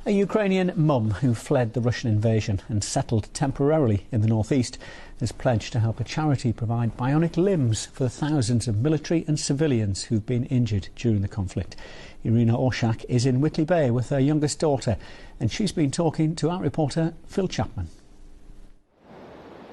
A Ukrainian mum who fled the Russian invasion and settled temporarily in the northeast has pledged to help a charity provide bionic limbs for the thousands of military and civilians who've been injured during the conflict. Ірина Оршак is in Whitley Bay with her youngest daughter, and she's been talking to our reporter Phil Chapman.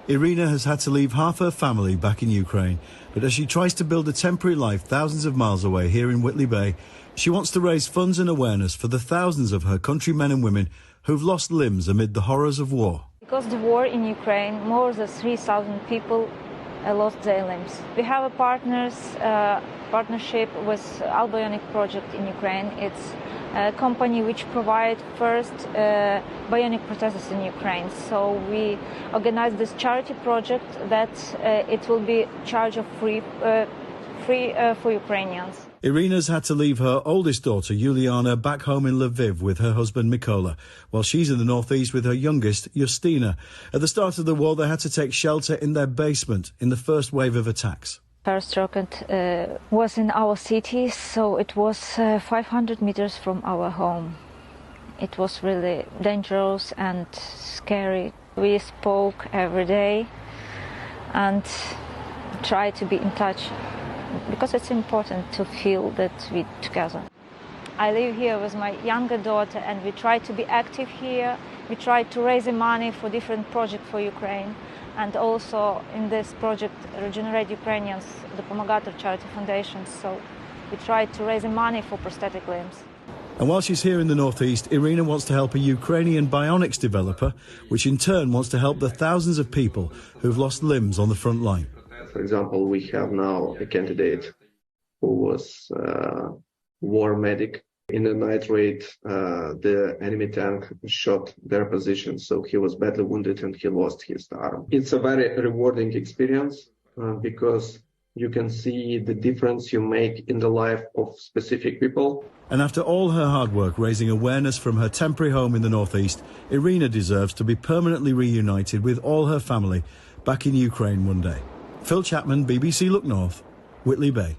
Iryna has had to leave half her family back in Ukraine, but as she tries to build a temporary life thousands of miles away here in Whitley Bay, she wants to raise funds and awareness for the thousands of her countrymen and women who've lost limbs amid the horrors of war. Because of the war in Ukraine, more than 3,000 people lost their limbs. We have a partnership with bionic project in Ukraine. It's a company which provides first bionic prostheses in Ukraine. So we organized this charity project that it will be charge of free for Ukrainians. Iryna's had to leave her oldest daughter, Uliana, back home in Lviv with her husband, Mykola, while she's in the northeast with her youngest, Justina. At the start of the war, they had to take shelter in their basement in the first wave of attacks. First rocket was in our city, so it was 500 meters from our home. It was really dangerous and scary. We spoke every day and tried to be in touch, because it's important to feel that we're together. I live here with my younger daughter, and we try to be active here. We try to raise money for different projects for Ukraine, and also in this project, Regenerate Ukrainians, Допомогатор Charitable Foundation. So we try to raise money for prosthetic limbs. And while she's here in the northeast, Iryna wants to help a Ukrainian bionics developer, which in turn wants to help the thousands of people who've lost limbs on the front line. For example, we have now a candidate who was a war medic. In the night raid, the enemy tank shot their position, so he was badly wounded and he lost his arm. It's a very rewarding experience because you can see the difference you make in the life of specific people. And after all her hard work raising awareness from her temporary home in the northeast, Iryna deserves to be permanently reunited with all her family back in Ukraine one day. Phil Chapman, BBC Look North, Whitley Bay.